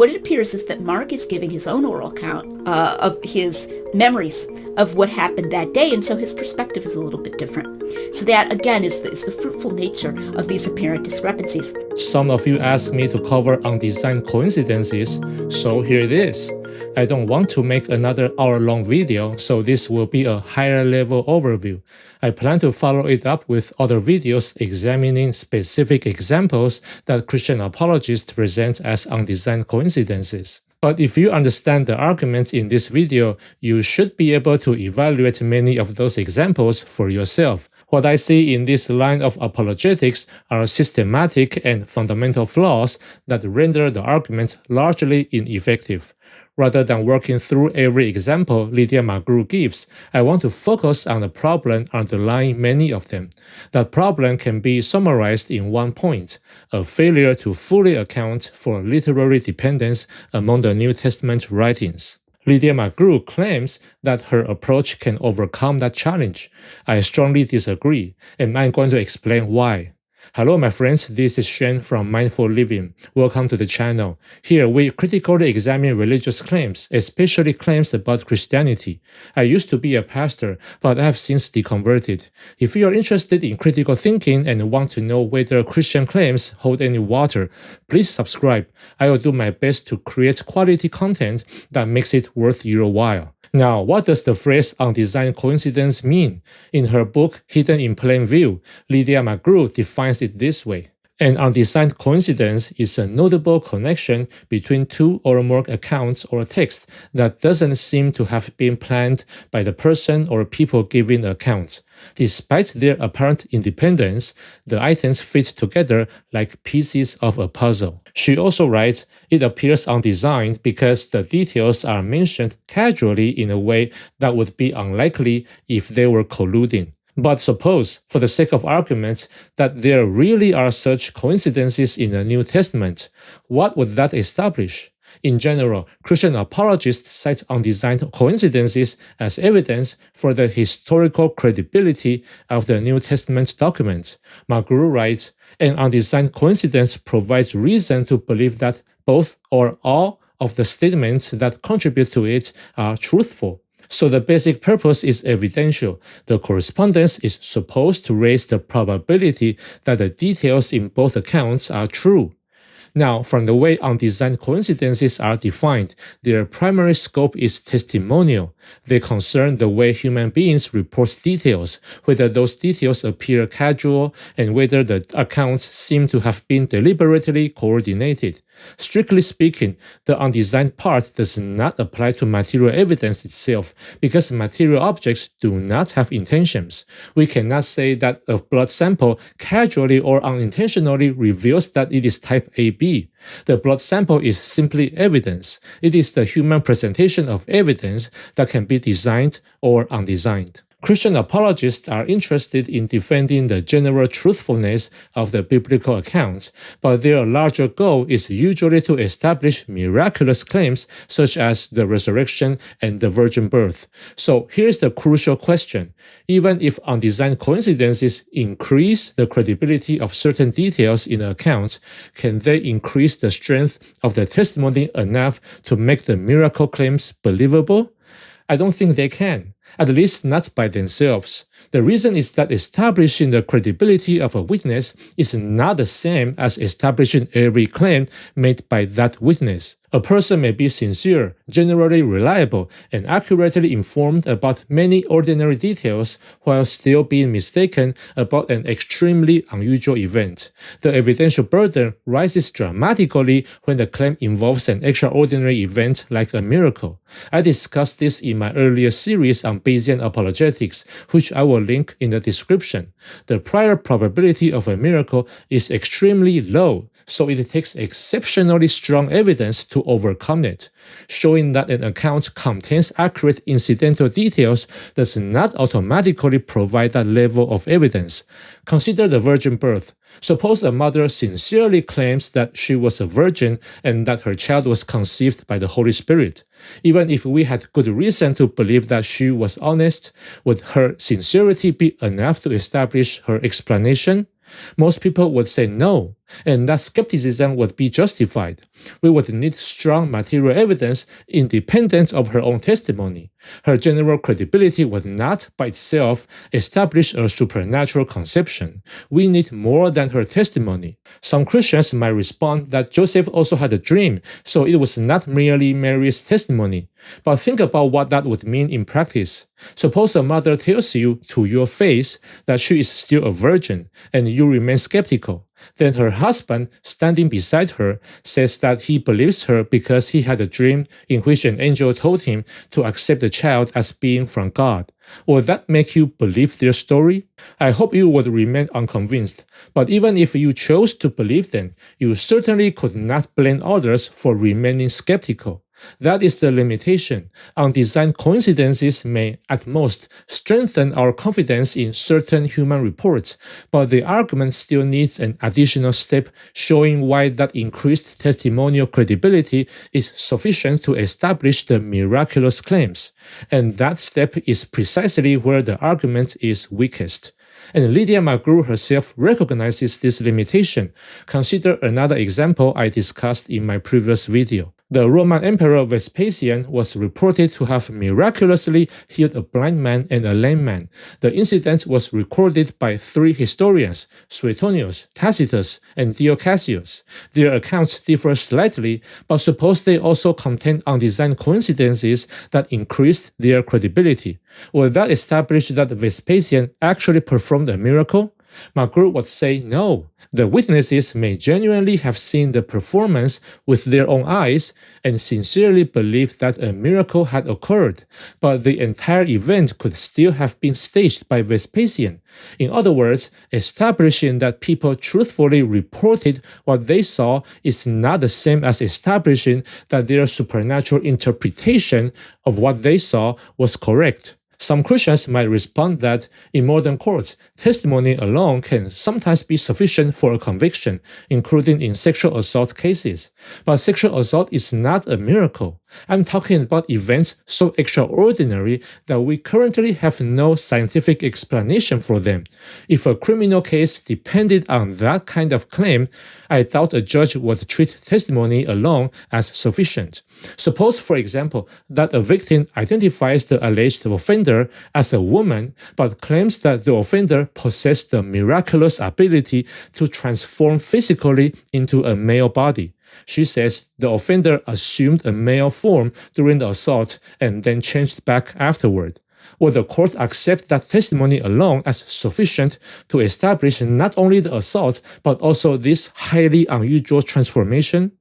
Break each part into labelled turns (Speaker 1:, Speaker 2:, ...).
Speaker 1: what it appears is that Mark is giving his own oral account of his memories of what happened that day, and so his perspective is a little bit different. So that, again, is the fruitful nature of these apparent discrepancies.
Speaker 2: Some of you asked me to cover undesigned coincidences, so here it is. I don't want to make another hour-long video, so this will be a higher-level overview. I plan to follow it up with other videos examining specific examples that Christian apologists present as undesigned coincidences. But if you understand the arguments in this video, you should be able to evaluate many of those examples for yourself. What I see in this line of apologetics are systematic and fundamental flaws that render the argument largely ineffective. Rather than working through every example Lydia McGrew gives, I want to focus on the problem underlying many of them. That problem can be summarized in one point: a failure to fully account for literary dependence among the New Testament writings. Lydia McGrew claims that her approach can overcome that challenge. I strongly disagree, and I'm going to explain why. Hello my friends, this is Shen from Mindful Living. Welcome to the channel. Here we critically examine religious claims, especially claims about Christianity. I used to be a pastor, but I have since deconverted. If you are interested in critical thinking and want to know whether Christian claims hold any water, please subscribe. I will do my best to create quality content that makes it worth your while. Now, what does the phrase undesigned coincidence mean? In her book, Hidden in Plain View, Lydia McGrew defines it this way. An undesigned coincidence is a notable connection between two or more accounts or texts that doesn't seem to have been planned by the person or people giving accounts. Despite their apparent independence, the items fit together like pieces of a puzzle. She also writes, it appears undesigned because the details are mentioned casually in a way that would be unlikely if they were colluding. But suppose, for the sake of argument, that there really are such coincidences in the New Testament, what would that establish? In general, Christian apologists cite undesigned coincidences as evidence for the historical credibility of the New Testament documents. McGrew writes, an undesigned coincidence provides reason to believe that both or all of the statements that contribute to it are truthful. So the basic purpose is evidential. The correspondence is supposed to raise the probability that the details in both accounts are true. Now, from the way undesigned coincidences are defined, their primary scope is testimonial. They concern the way human beings report details, whether those details appear casual, and whether the accounts seem to have been deliberately coordinated. Strictly speaking, the undesigned part does not apply to material evidence itself, because material objects do not have intentions. We cannot say that a blood sample casually or unintentionally reveals that it is type AB. The blood sample is simply evidence. It is the human presentation of evidence that can be designed or undesigned. Christian apologists are interested in defending the general truthfulness of the biblical accounts, but their larger goal is usually to establish miraculous claims such as the resurrection and the virgin birth. So here's the crucial question. Even if undesigned coincidences increase the credibility of certain details in accounts, can they increase the strength of the testimony enough to make the miracle claims believable? I don't think they can. At least not by themselves. The reason is that establishing the credibility of a witness is not the same as establishing every claim made by that witness. A person may be sincere, generally reliable, and accurately informed about many ordinary details while still being mistaken about an extremely unusual event. The evidential burden rises dramatically when the claim involves an extraordinary event like a miracle. I discussed this in my earlier series on Bayesian apologetics, which I will link in the description. The prior probability of a miracle is extremely low, so it takes exceptionally strong evidence to overcome it. Showing that an account contains accurate incidental details does not automatically provide that level of evidence. Consider the virgin birth. Suppose a mother sincerely claims that she was a virgin and that her child was conceived by the Holy Spirit. Even if we had good reason to believe that she was honest, would her sincerity be enough to establish her explanation? Most people would say no. and that skepticism would be justified. We would need strong material evidence independent of her own testimony. Her general credibility would not, by itself, establish a supernatural conception. We need more than her testimony. Some Christians might respond that Joseph also had a dream, so it was not merely Mary's testimony. But think about what that would mean in practice. Suppose a mother tells you to your face that she is still a virgin, and you remain skeptical. Then her husband, standing beside her, says that he believes her because he had a dream in which an angel told him to accept the child as being from God. Will that make you believe their story? I hope you would remain unconvinced, but even if you chose to believe them, you certainly could not blame others for remaining skeptical. That is the limitation. Undesigned coincidences may, at most, strengthen our confidence in certain human reports, but the argument still needs an additional step showing why that increased testimonial credibility is sufficient to establish the miraculous claims. And that step is precisely where the argument is weakest. And Lydia McGrew herself recognizes this limitation. Consider another example I discussed in my previous video. The Roman Emperor Vespasian was reported to have miraculously healed a blind man and a lame man. The incident was recorded by 3 historians, Suetonius, Tacitus, and Dio Cassius. Their accounts differ slightly, but suppose they also contain undesigned coincidences that increased their credibility. Will that establish that Vespasian actually performed a miracle? McGrew would say no. The witnesses may genuinely have seen the performance with their own eyes and sincerely believe that a miracle had occurred, but the entire event could still have been staged by Vespasian. In other words, establishing that people truthfully reported what they saw is not the same as establishing that their supernatural interpretation of what they saw was correct. Some Christians might respond that, in modern courts, testimony alone can sometimes be sufficient for a conviction, including in sexual assault cases. But sexual assault is not a miracle. I'm talking about events so extraordinary that we currently have no scientific explanation for them. If a criminal case depended on that kind of claim, I doubt a judge would treat testimony alone as sufficient. Suppose, for example, that a victim identifies the alleged offender as a woman, but claims that the offender possessed the miraculous ability to transform physically into a male body. She says the offender assumed a male form during the assault and then changed back afterward. Will the court accept that testimony alone as sufficient to establish not only the assault, but also this highly unusual transformation?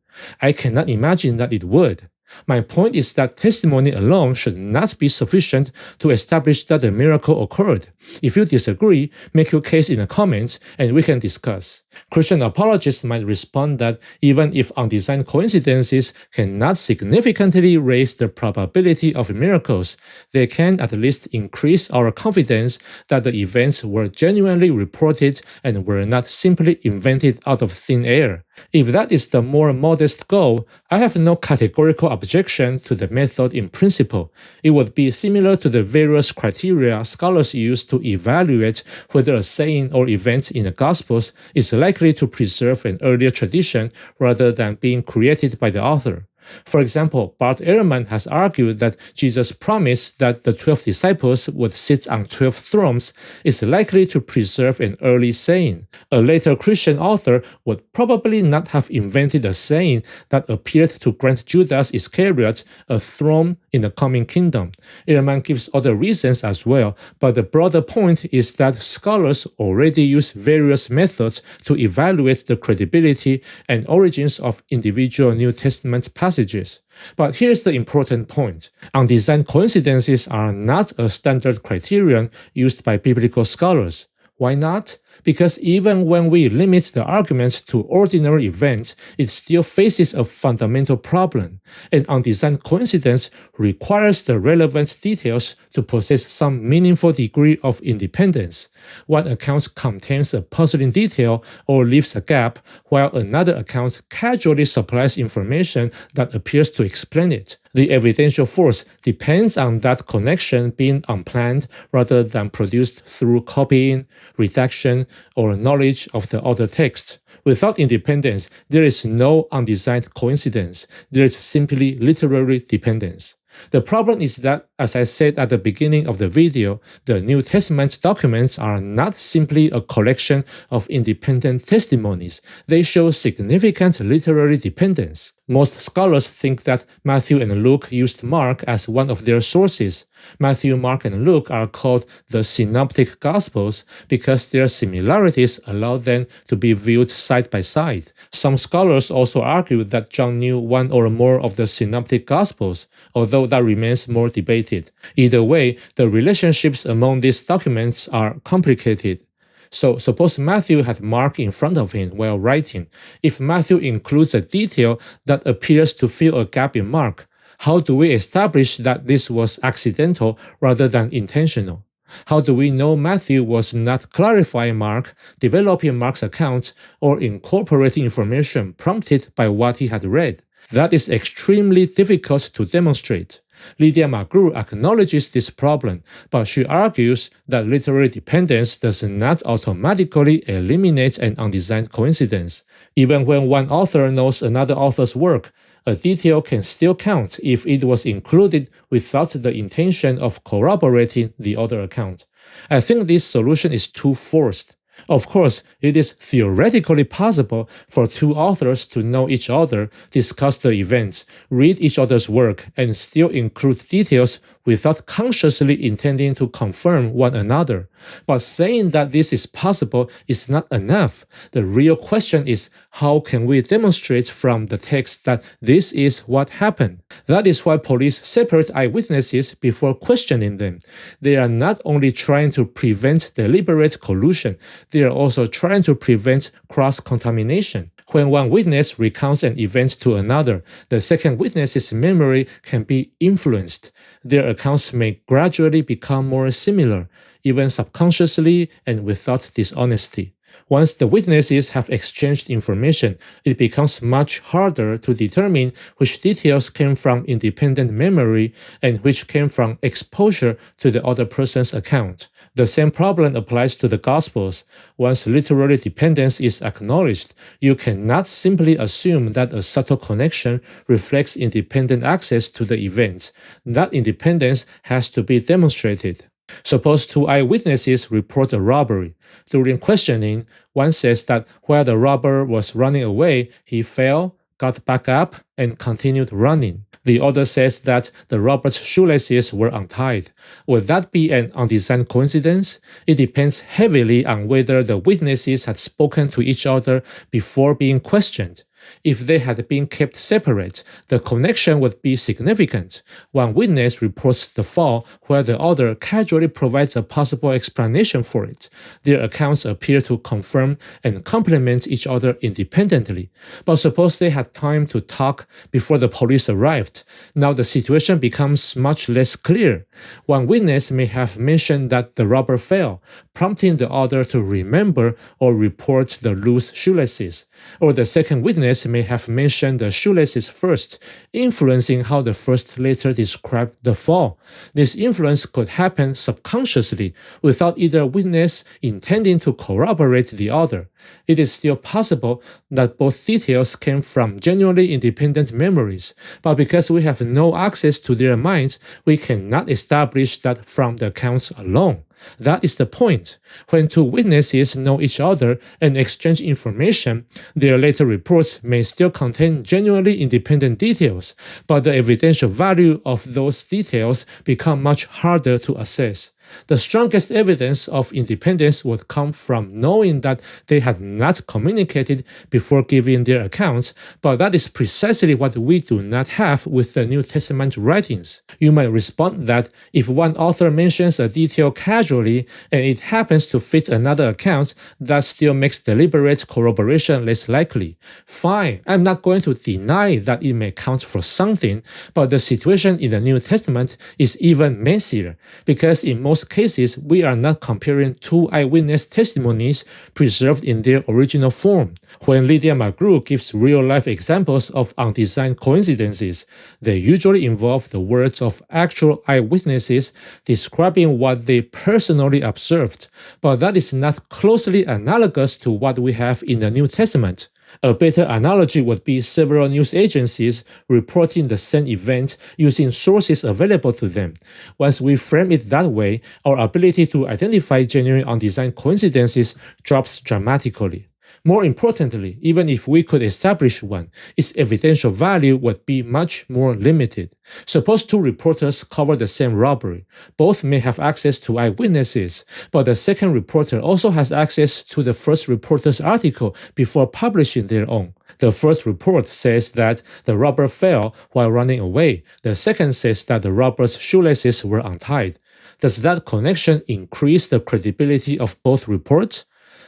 Speaker 2: I cannot imagine that it would. My point is that testimony alone should not be sufficient to establish that a miracle occurred. If you disagree, make your case in the comments and we can discuss. Christian apologists might respond that even if undesigned coincidences cannot significantly raise the probability of miracles, they can at least increase our confidence that the events were genuinely reported and were not simply invented out of thin air. If that is the more modest goal, I have no categorical objection to the method in principle. It would be similar to the various criteria scholars use to evaluate whether a saying or event in the Gospels is likely to preserve an earlier tradition rather than being created by the author. For example, Bart Ehrman has argued that Jesus' promise that the 12 disciples would sit on 12 thrones is likely to preserve an early saying. A later Christian author would probably not have invented a saying that appeared to grant Judas Iscariot a throne in the coming kingdom. Ehrman gives other reasons as well, but the broader point is that scholars already use various methods to evaluate the credibility and origins of individual New Testament passages. But here's the important point. Undesigned coincidences are not a standard criterion used by biblical scholars. Why not? Because even when we limit the argument to ordinary events, it still faces a fundamental problem. An undesigned coincidence requires the relevant details to possess some meaningful degree of independence. One account contains a puzzling detail or leaves a gap, while another account casually supplies information that appears to explain it. The evidential force depends on that connection being unplanned rather than produced through copying, redaction, or knowledge of the other text. Without independence, there is no undesigned coincidence. There is simply literary dependence. The problem is that, as I said at the beginning of the video, the New Testament documents are not simply a collection of independent testimonies. They show significant literary dependence. Most scholars think that Matthew and Luke used Mark as one of their sources. Matthew, Mark, and Luke are called the Synoptic Gospels because their similarities allow them to be viewed side by side. Some scholars also argue that John knew one or more of the Synoptic Gospels, although that remains more debated. Either way, the relationships among these documents are complicated. So suppose Matthew had Mark in front of him while writing. If Matthew includes a detail that appears to fill a gap in Mark, how do we establish that this was accidental rather than intentional? How do we know Matthew was not clarifying Mark, developing Mark's account, or incorporating information prompted by what he had read? That is extremely difficult to demonstrate. Lydia McGrew acknowledges this problem, but she argues that literary dependence does not automatically eliminate an undesigned coincidence. Even when one author knows another author's work, a detail can still count if it was included without the intention of corroborating the other account. I think this solution is too forced. Of course, it is theoretically possible for two authors to know each other, discuss the events, read each other's work, and still include details without consciously intending to confirm one another. But saying that this is possible is not enough. The real question is, how can we demonstrate from the text that this is what happened? That is why police separate eyewitnesses before questioning them. They are not only trying to prevent deliberate collusion, they are also trying to prevent cross-contamination. When one witness recounts an event to another, the second witness's memory can be influenced. Their accounts may gradually become more similar, even subconsciously and without dishonesty. Once the witnesses have exchanged information, it becomes much harder to determine which details came from independent memory and which came from exposure to the other person's account. The same problem applies to the Gospels. Once literary dependence is acknowledged, you cannot simply assume that a subtle connection reflects independent access to the event. That independence has to be demonstrated. Suppose two eyewitnesses report a robbery. During questioning, one says that while the robber was running away, he fell, got back up, and continued running. The other says that the robber's shoelaces were untied. Would that be an undesigned coincidence? It depends heavily on whether the witnesses had spoken to each other before being questioned. If they had been kept separate, the connection would be significant. One witness reports the fall, while the other casually provides a possible explanation for it. Their accounts appear to confirm and complement each other independently. But suppose they had time to talk before the police arrived. Now the situation becomes much less clear. One witness may have mentioned that the robber fell, prompting the other to remember or report the loose shoelaces. Or the second witness may have mentioned the shoelaces first, influencing how the first later described the fall. This influence could happen subconsciously, without either witness intending to corroborate the other. It is still possible that both details came from genuinely independent memories, but because we have no access to their minds, we cannot establish that from the accounts alone. That is the point. When two witnesses know each other and exchange information, their later reports may still contain genuinely independent details, but the evidential value of those details become much harder to assess. The strongest evidence of independence would come from knowing that they had not communicated before giving their accounts, but that is precisely what we do not have with the New Testament writings. You might respond that if one author mentions a detail casually and it happens to fit another account, that still makes deliberate corroboration less likely. Fine, I'm not going to deny that it may count for something, but the situation in the New Testament is even messier, because in most most cases, we are not comparing two eyewitness testimonies preserved in their original form. When Lydia McGrew gives real-life examples of undesigned coincidences, they usually involve the words of actual eyewitnesses describing what they personally observed, but that is not closely analogous to what we have in the New Testament. A better analogy would be several news agencies reporting the same event using sources available to them. Once we frame it that way, our ability to identify genuine undesigned coincidences drops dramatically. More importantly, even if we could establish one, its evidential value would be much more limited. Suppose two reporters cover the same robbery. Both may have access to eyewitnesses, but the second reporter also has access to the first reporter's article before publishing their own. The first report says that the robber fell while running away. The second says that the robber's shoelaces were untied. Does that connection increase the credibility of both reports?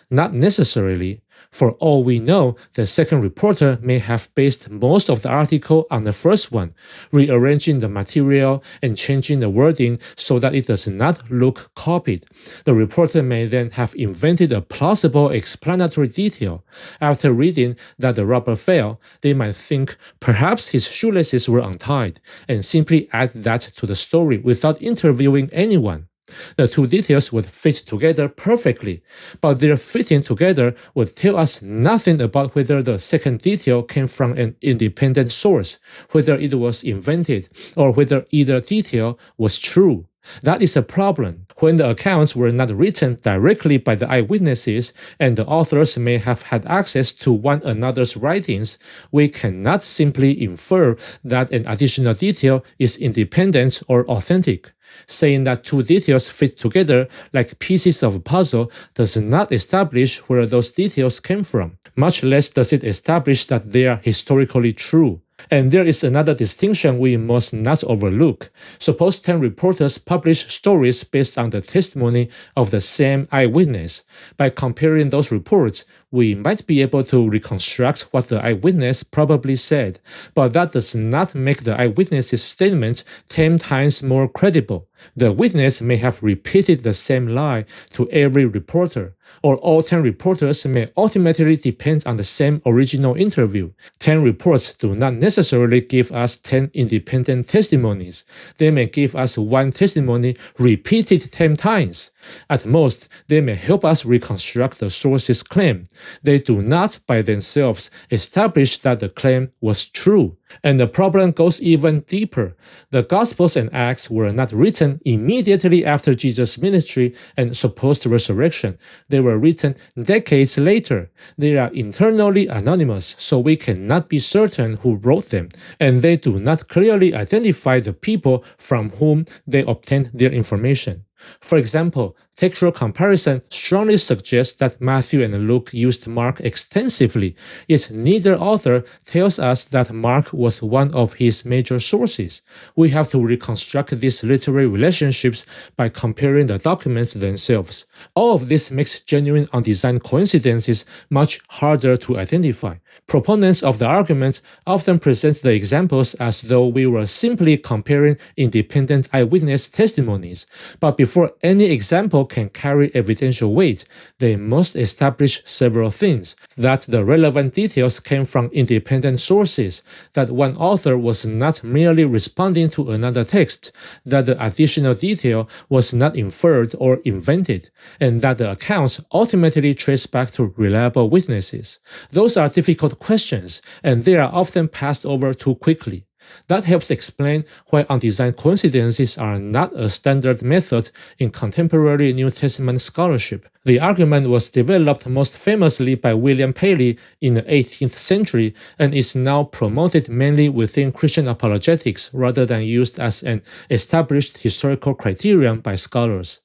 Speaker 2: Not necessarily. For all we know, the second reporter may have based most of the article on the first one, rearranging the material and changing the wording so that it does not look copied. The reporter may then have invented a plausible explanatory detail. After reading that the robber fell, they might think perhaps his shoelaces were untied, and simply add that to the story without interviewing anyone. The two details would fit together perfectly, but their fitting together would tell us nothing about whether the second detail came from an independent source, whether it was invented, or whether either detail was true. That is a problem. When the accounts were not written directly by the eyewitnesses and the authors may have had access to one another's writings, we cannot simply infer that an additional detail is independent or authentic. Saying that two details fit together like pieces of a puzzle does not establish where those details came from. Much less does it establish that they are historically true. And there is another distinction we must not overlook. Suppose 10 reporters publish stories based on the testimony of the same eyewitness. By comparing those reports, we might be able to reconstruct what the eyewitness probably said, but that does not make the eyewitness's statement 10 times more credible. The witness may have repeated the same lie to every reporter, or all 10 reporters may ultimately depend on the same original interview. 10 reports do not necessarily give us 10 independent testimonies. They may give us one testimony repeated 10 times. At most, they may help us reconstruct the source's claim. They do not, by themselves, establish that the claim was true. And the problem goes even deeper. The Gospels and Acts were not written immediately after Jesus' ministry and supposed resurrection. They were written decades later. They are internally anonymous, so we cannot be certain who wrote them, and they do not clearly identify the people from whom they obtained their information. For example, textual comparison strongly suggests that Matthew and Luke used Mark extensively, yet neither author tells us that Mark was one of his major sources. We have to reconstruct these literary relationships by comparing the documents themselves. All of this makes genuine undesigned coincidences much harder to identify. Proponents of the argument often present the examples as though we were simply comparing independent eyewitness testimonies, but before any example can carry evidential weight, they must establish several things: that the relevant details came from independent sources, that one author was not merely responding to another text, that the additional detail was not inferred or invented, and that the accounts ultimately trace back to reliable witnesses. Those are difficult questions, and they are often passed over too quickly. That helps explain why undesigned coincidences are not a standard method in contemporary New Testament scholarship. The argument was developed most famously by William Paley in the 18th century and is now promoted mainly within Christian apologetics rather than used as an established historical criterion by scholars.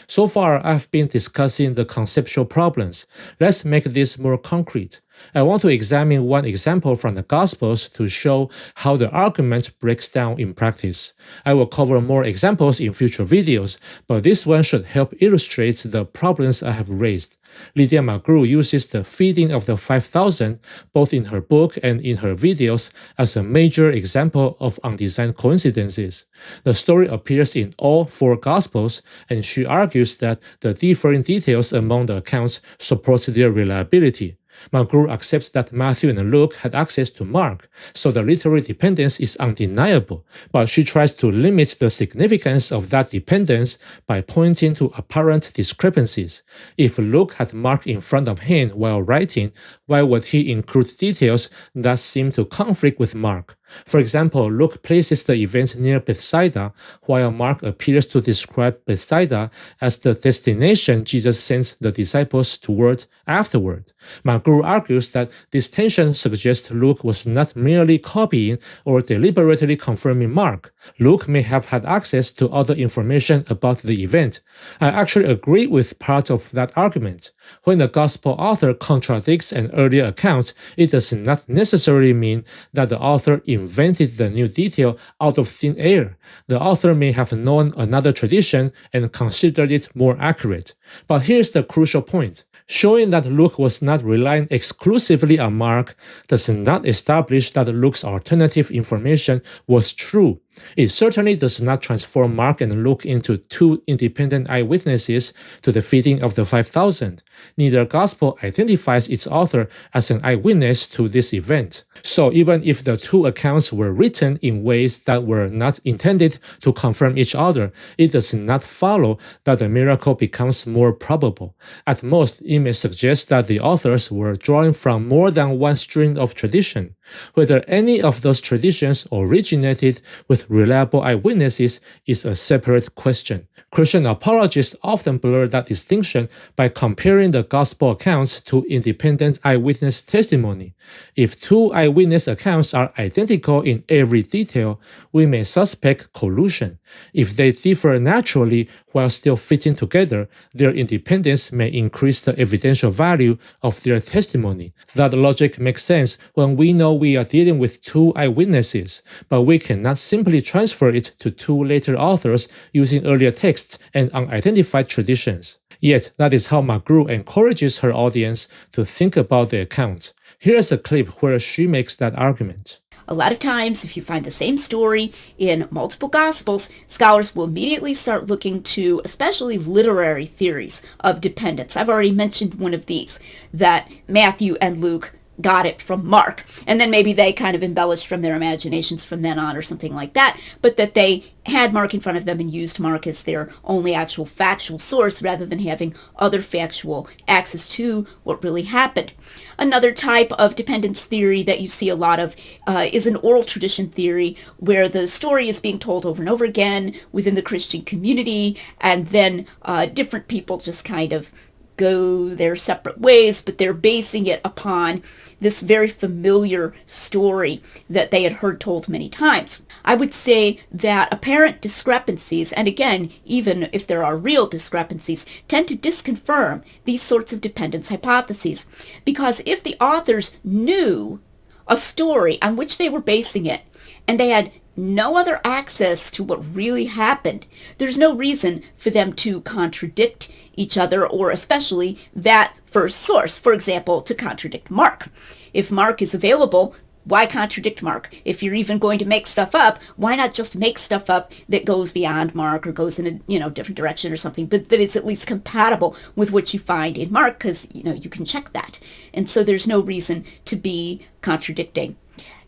Speaker 2: So far, I've been discussing the conceptual problems. Let's make this more concrete. I want to examine one example from the Gospels to show how the argument breaks down in practice. I will cover more examples in future videos, but this one should help illustrate the problems I have raised. Lydia McGrew uses the feeding of the 5,000 both in her book and in her videos as a major example of undesigned coincidences. The story appears in all 4 Gospels, and she argues that the differing details among the accounts support their reliability. McGrew accepts that Matthew and Luke had access to Mark, so the literary dependence is undeniable, but she tries to limit the significance of that dependence by pointing to apparent discrepancies. If Luke had Mark in front of him while writing, why would he include details that seem to conflict with Mark? For example, Luke places the event near Bethsaida, while Mark appears to describe Bethsaida as the destination Jesus sends the disciples toward afterward. McGrew argues that this tension suggests Luke was not merely copying or deliberately confirming Mark. Luke may have had access to other information about the event. I actually agree with part of that argument. When the gospel author contradicts an earlier account, it does not necessarily mean that the author invented the new detail out of thin air. The author may have known another tradition and considered it more accurate. But here's the crucial point. Showing that Luke was not relying exclusively on Mark does not establish that Luke's alternative information was true. It certainly does not transform Mark and Luke into 2 independent eyewitnesses to the feeding of the 5,000. Neither gospel identifies its author as an eyewitness to this event. So even if the 2 accounts were written in ways that were not intended to confirm each other, it does not follow that the miracle becomes more probable. At most, it may suggest that the authors were drawing from more than one string of tradition. Whether any of those traditions originated with reliable eyewitnesses is a separate question. Christian apologists often blur that distinction by comparing the gospel accounts to independent eyewitness testimony. If 2 eyewitness accounts are identical in every detail, we may suspect collusion. If they differ naturally while still fitting together, their independence may increase the evidential value of their testimony. That logic makes sense when we know we are dealing with 2 eyewitnesses, but we cannot simply transfer it to 2 later authors using earlier texts and unidentified traditions. Yet, that is how McGrew encourages her audience to think about the account. Here's a clip where she makes that argument.
Speaker 1: A lot of times, if you find the same story in multiple Gospels, scholars will immediately start looking to especially literary theories of dependence. I've already mentioned one of these, that Matthew and Luke got it from Mark, and then maybe they kind of embellished from their imaginations from then on or something like that, but that they had Mark in front of them and used Mark as their only actual factual source rather than having other factual access to what really happened. Another type of dependence theory that you see a lot of is an oral tradition theory, where the story is being told over and over again within the Christian community, and then different people just kind of go their separate ways, but they're basing it upon this very familiar story that they had heard told many times. I would say that apparent discrepancies, and again, even if there are real discrepancies, tend to disconfirm these sorts of dependence hypotheses. Because if the authors knew a story on which they were basing it, and they had no other access to what really happened, there's no reason for them to contradict each other, or especially that first source. For example, to contradict Mark. If Mark is available, why contradict Mark? If you're even going to make stuff up, why not just make stuff up that goes beyond Mark or goes in a different direction or something, but that is at least compatible with what you find in Mark, because you can check that. And so there's no reason to be contradicting.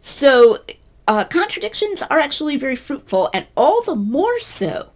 Speaker 1: So contradictions are actually very fruitful, and all the more so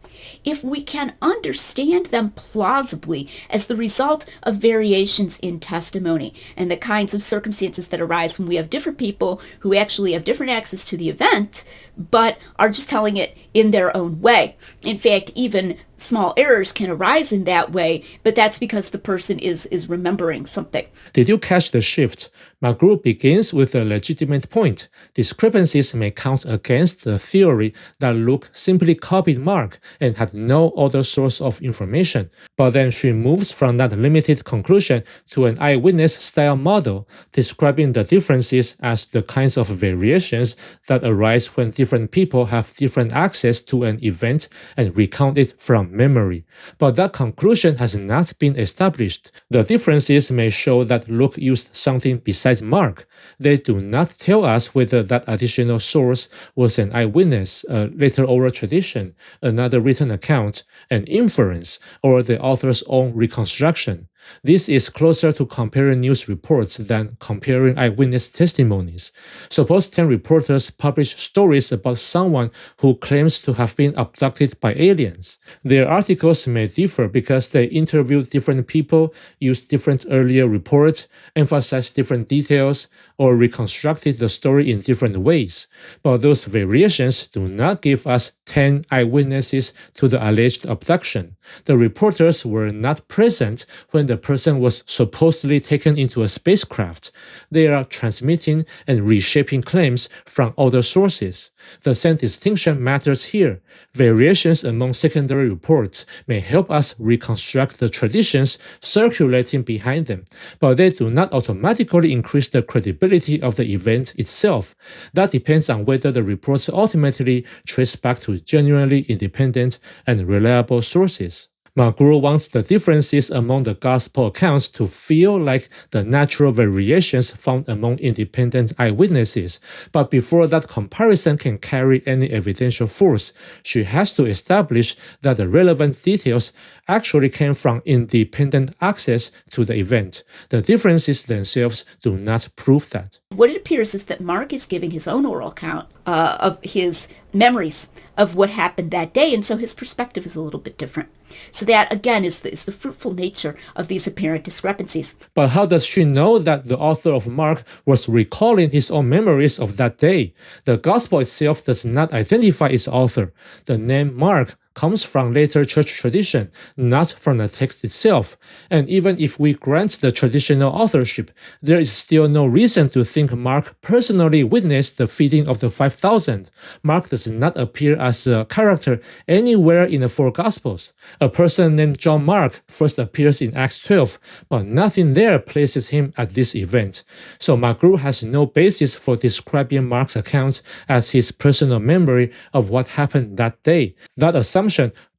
Speaker 1: if we can understand them plausibly as the result of variations in testimony and the kinds of circumstances that arise when we have different people who actually have different access to the event, but are just telling it in their own way. In fact, even small errors can arise in that way, but that's because the person is remembering something.
Speaker 2: Did you catch the shift? McGrew begins with a legitimate point. Discrepancies may count against the theory that Luke simply copied Mark and had no other source of information, but then she moves from that limited conclusion to an eyewitness-style model, describing the differences as the kinds of variations that arise when different people have different access to an event and recount it from memory. But that conclusion has not been established. The differences may show that Luke used something besides Mark. They do not tell us whether that additional source was an eyewitness, a later oral tradition, another written account, an inference, or the author's own reconstruction. This is closer to comparing news reports than comparing eyewitness testimonies. Suppose 10 reporters publish stories about someone who claims to have been abducted by aliens. Their articles may differ because they interviewed different people, used different earlier reports, emphasized different details, or reconstructed the story in different ways. But those variations do not give us 10 eyewitnesses to the alleged abduction. The reporters were not present when the person was supposedly taken into a spacecraft. They are transmitting and reshaping claims from other sources. The same distinction matters here. Variations among secondary reports may help us reconstruct the traditions circulating behind them, but they do not automatically increase the credibility of the event itself. That depends on whether the reports ultimately trace back to genuinely independent and reliable sources. McGrew wants the differences among the gospel accounts to feel like the natural variations found among independent eyewitnesses, but before that comparison can carry any evidential force, she has to establish that the relevant details actually came from independent access to the event. The differences themselves do not prove that.
Speaker 1: What it appears is that Mark is giving his own oral account of his memories of what happened that day, and so his perspective is a little bit different. So that, again, is the fruitful nature of these apparent discrepancies.
Speaker 2: But how does she know that the author of Mark was recalling his own memories of that day? The gospel itself does not identify its author. The name Mark comes from later church tradition, not from the text itself. And even if we grant the traditional authorship, there is still no reason to think Mark personally witnessed the feeding of the 5,000. Mark does not appear as a character anywhere in the four Gospels. A person named John Mark first appears in Acts 12, but nothing there places him at this event. So McGrew has no basis for describing Mark's account as his personal memory of what happened that day. That assumption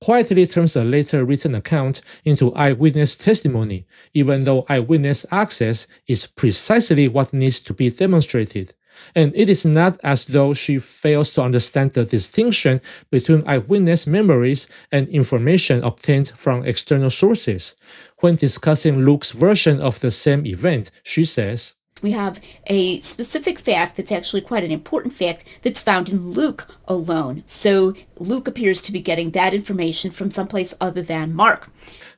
Speaker 2: quietly turns a later written account into eyewitness testimony, even though eyewitness access is precisely what needs to be demonstrated. And it is not as though she fails to understand the distinction between eyewitness memories and information obtained from external sources. When discussing Luke's version of the same event, she says,
Speaker 1: we have a specific fact that's actually quite an important fact that's found in Luke alone. So Luke appears to be getting that information from someplace other than Mark.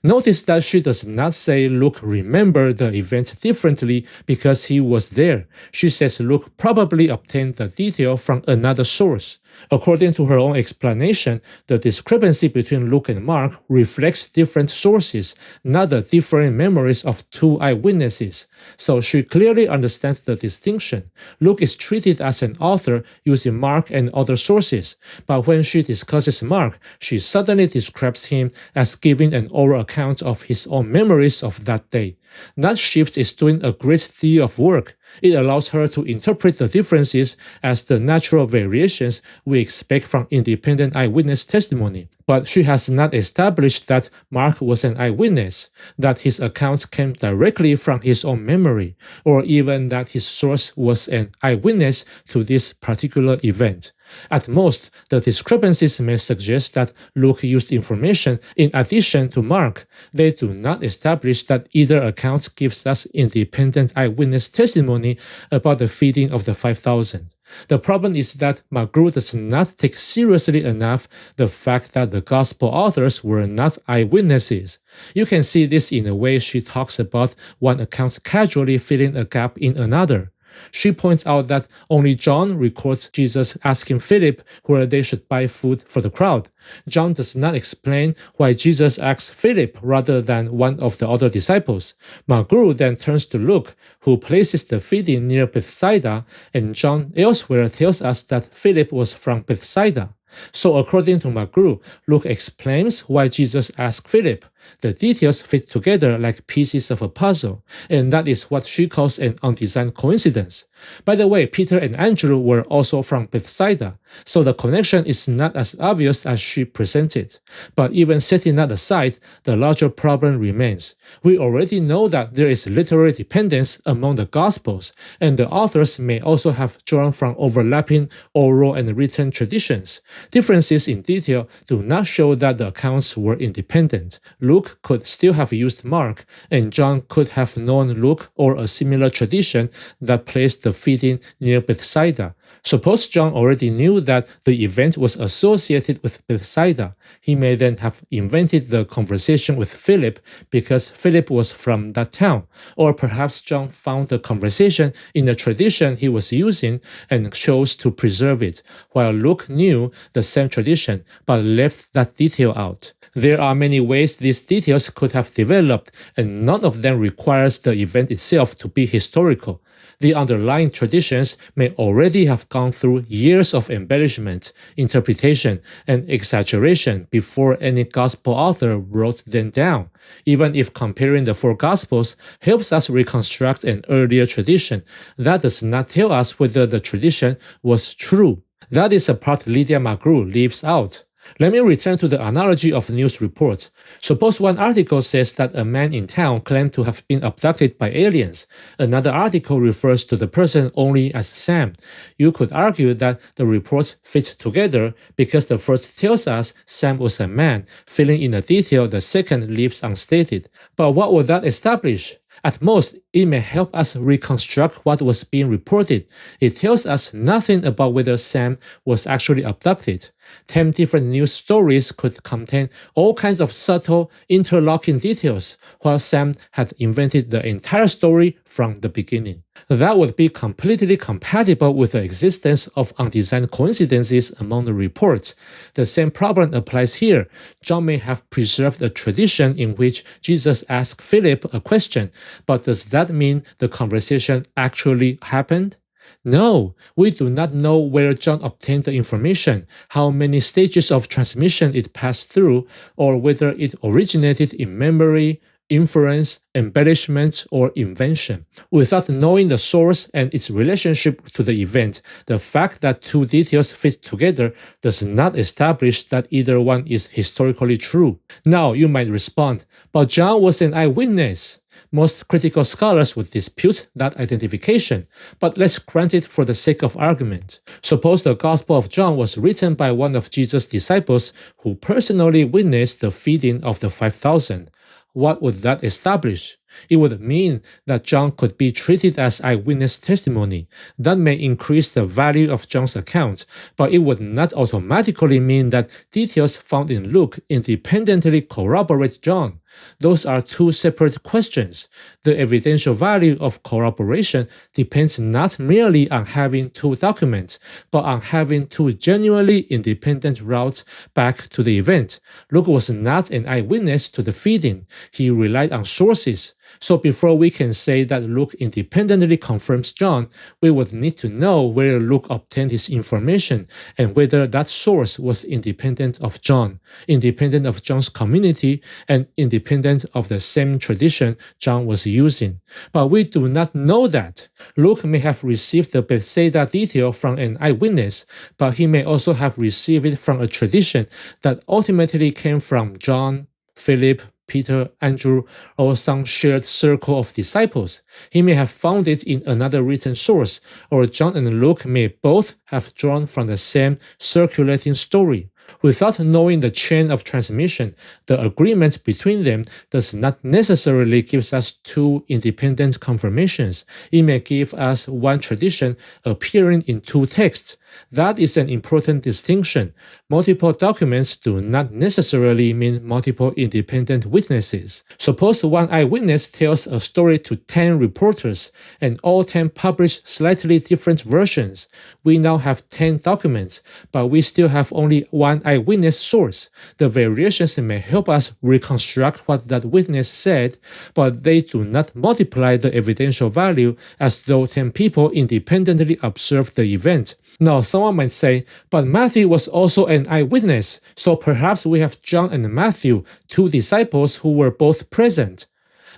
Speaker 2: Notice that she does not say Luke remembered the event differently because he was there. She says Luke probably obtained the detail from another source. According to her own explanation, the discrepancy between Luke and Mark reflects different sources, not the different memories of two eyewitnesses. So she clearly understands the distinction. Luke is treated as an author using Mark and other sources, but when she discusses Mark, she suddenly describes him as giving an oral account of his own memories of that day. That shift is doing a great deal of work. It allows her to interpret the differences as the natural variations we expect from independent eyewitness testimony. But she has not established that Mark was an eyewitness, that his account came directly from his own memory, or even that his source was an eyewitness to this particular event. At most, the discrepancies may suggest that Luke used information in addition to Mark. They do not establish that either account gives us independent eyewitness testimony about the feeding of the 5,000. The problem is that McGrew does not take seriously enough the fact that the gospel authors were not eyewitnesses. You can see this in the way she talks about one account casually filling a gap in another. She points out that only John records Jesus asking Philip where they should buy food for the crowd. John does not explain why Jesus asked Philip rather than one of the other disciples. McGrew then turns to Luke, who places the feeding near Bethsaida, and John elsewhere tells us that Philip was from Bethsaida. So according to McGrew, Luke explains why Jesus asked Philip. The details fit together like pieces of a puzzle, and that is what she calls an undesigned coincidence. By the way, Peter and Andrew were also from Bethsaida, so the connection is not as obvious as she presented. But even setting that aside, the larger problem remains. We already know that there is literary dependence among the Gospels, and the authors may also have drawn from overlapping oral and written traditions. Differences in detail do not show that the accounts were independent. Luke could still have used Mark, and John could have known Luke or a similar tradition that placed the feeding near Bethsaida. Suppose John already knew that the event was associated with Bethsaida. He may then have invented the conversation with Philip because Philip was from that town. Or perhaps John found the conversation in the tradition he was using and chose to preserve it, while Luke knew the same tradition but left that detail out. There are many ways these details could have developed, and none of them requires the event itself to be historical. The underlying traditions may already have gone through years of embellishment, interpretation, and exaggeration before any gospel author wrote them down. Even if comparing the four gospels helps us reconstruct an earlier tradition, that does not tell us whether the tradition was true. That is a part Lydia McGrew leaves out. Let me return to the analogy of news reports. Suppose one article says that a man in town claimed to have been abducted by aliens. Another article refers to the person only as Sam. You could argue that the reports fit together because the first tells us Sam was a man, filling in a detail the second leaves unstated. But what would that establish? At most, it may help us reconstruct what was being reported. It tells us nothing about whether Sam was actually abducted. 10 different news stories could contain all kinds of subtle, interlocking details, while Sam had invented the entire story from the beginning. That would be completely compatible with the existence of undesigned coincidences among the reports. The same problem applies here. John may have preserved a tradition in which Jesus asked Philip a question, but does that mean the conversation actually happened? No, we do not know where John obtained the information, how many stages of transmission it passed through, or whether it originated in memory, inference, embellishment, or invention. Without knowing the source and its relationship to the event, the fact that two details fit together does not establish that either one is historically true. Now, you might respond, but John was an eyewitness. Most critical scholars would dispute that identification, but let's grant it for the sake of argument. Suppose the Gospel of John was written by one of Jesus' disciples who personally witnessed the feeding of the 5,000. What would that establish? It would mean that John could be treated as eyewitness testimony. That may increase the value of John's account, but it would not automatically mean that details found in Luke independently corroborate John. Those are two separate questions. The evidential value of corroboration depends not merely on having two documents, but on having two genuinely independent routes back to the event. Luke was not an eyewitness to the feeding. He relied on sources. So before we can say that Luke independently confirms John, we would need to know where Luke obtained his information and whether that source was independent of John, independent of John's community, and independent of the same tradition John was using. But we do not know that. Luke may have received the Bethsaida detail from an eyewitness, but he may also have received it from a tradition that ultimately came from John, Philip, Peter, Andrew, or some shared circle of disciples. He may have found it in another written source, or John and Luke may both have drawn from the same circulating story. Without knowing the chain of transmission, the agreement between them does not necessarily give us two independent confirmations. It may give us one tradition appearing in two texts. That is an important distinction. Multiple documents do not necessarily mean multiple independent witnesses. Suppose one eyewitness tells a story to 10 reporters, and all 10 publish slightly different versions. We now have 10 documents, but we still have only one eyewitness source. The variations may help us reconstruct what that witness said, but they do not multiply the evidential value as though 10 people independently observed the event. Now, someone might say, but Matthew was also an eyewitness, so perhaps we have John and Matthew, two disciples who were both present.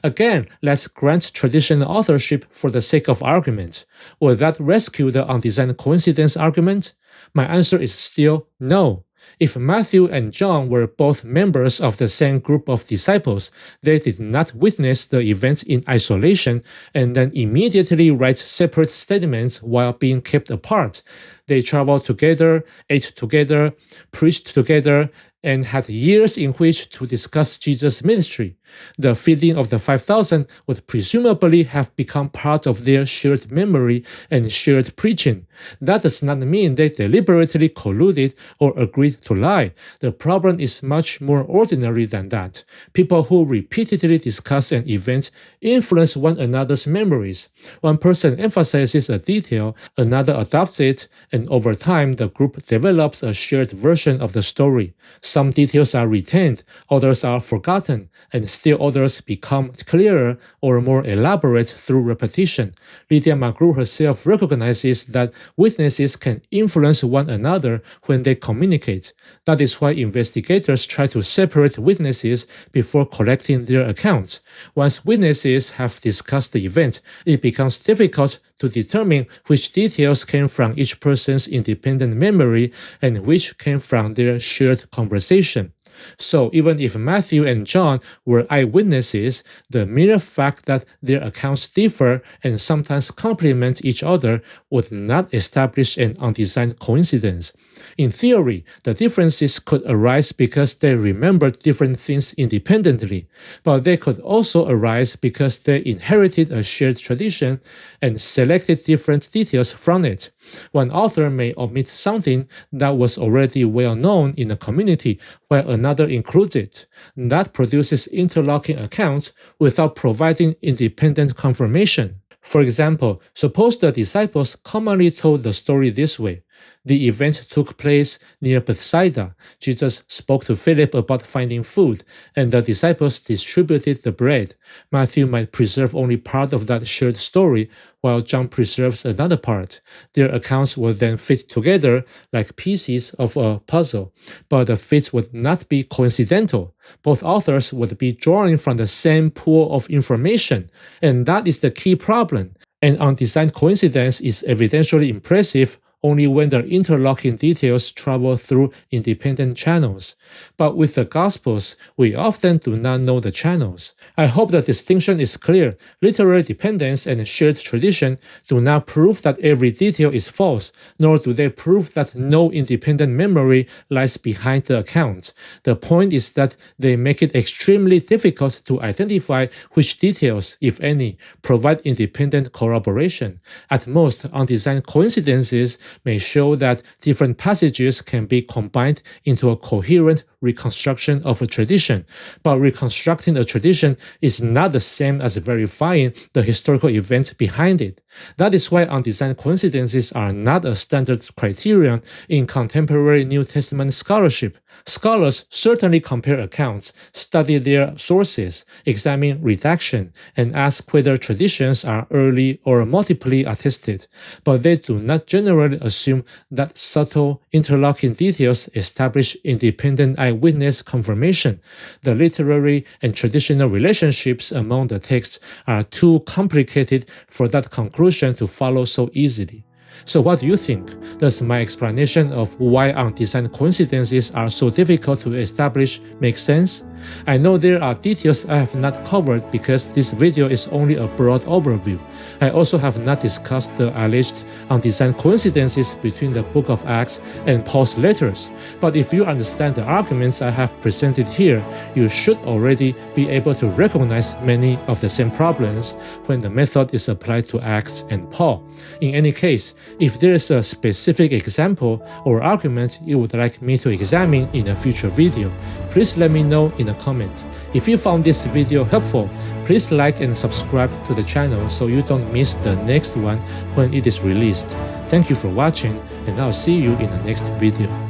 Speaker 2: Again, let's grant traditional authorship for the sake of argument. Will that rescue the undesigned coincidence argument? My answer is still no. If Matthew and John were both members of the same group of disciples, they did not witness the events in isolation and then immediately write separate statements while being kept apart. They traveled together, ate together, preached together, and had years in which to discuss Jesus' ministry. The feeding of the 5,000 would presumably have become part of their shared memory and shared preaching. That does not mean they deliberately colluded or agreed to lie. The problem is much more ordinary than that. People who repeatedly discuss an event influence one another's memories. One person emphasizes a detail, another adopts it, and over time the group develops a shared version of the story. Some details are retained, others are forgotten, and still others become clearer or more elaborate through repetition. Lydia McGrew herself recognizes that witnesses can influence one another when they communicate. That is why investigators try to separate witnesses before collecting their accounts. Once witnesses have discussed the event, it becomes difficult to determine which details came from each person's independent memory and which came from their shared conversation. So even if Matthew and John were eyewitnesses, the mere fact that their accounts differ and sometimes complement each other would not establish an undesigned coincidence. In theory, the differences could arise because they remembered different things independently, but they could also arise because they inherited a shared tradition and selected different details from it. One author may omit something that was already well known in a community while another includes it. That produces interlocking accounts without providing independent confirmation. For example, suppose the disciples commonly told the story this way. The event took place near Bethsaida. Jesus spoke to Philip about finding food, and the disciples distributed the bread. Matthew might preserve only part of that shared story, while John preserves another part. Their accounts will then fit together like pieces of a puzzle, but the fits would not be coincidental. Both authors would be drawing from the same pool of information, and that is the key problem. An undesigned coincidence is evidentially impressive only when the interlocking details travel through independent channels. But with the Gospels, we often do not know the channels. I hope the distinction is clear. Literary dependence and shared tradition do not prove that every detail is false, nor do they prove that no independent memory lies behind the account. The point is that they make it extremely difficult to identify which details, if any, provide independent corroboration. At most, undesigned coincidences may show that different passages can be combined into a coherent reconstruction of a tradition, but reconstructing a tradition is not the same as verifying the historical events behind it. That is why undesigned coincidences are not a standard criterion in contemporary New Testament scholarship. Scholars certainly compare accounts, study their sources, examine redaction, and ask whether traditions are early or multiply attested, but they do not generally assume that subtle interlocking details establish independent eyewitness confirmation. The literary and traditional relationships among the texts are too complicated for that conclusion to follow so easily. So what do you think? Does my explanation of why undesigned coincidences are so difficult to establish make sense? I know there are details I have not covered because this video is only a broad overview. I also have not discussed the alleged undesigned coincidences between the book of Acts and Paul's letters, but if you understand the arguments I have presented here, you should already be able to recognize many of the same problems when the method is applied to Acts and Paul. In any case, if there is a specific example or argument you would like me to examine in a future video, please let me know in the comments. If you found this video helpful, please like and subscribe to the channel so you don't miss the next one when it is released. Thank you for watching, and I'll see you in the next video.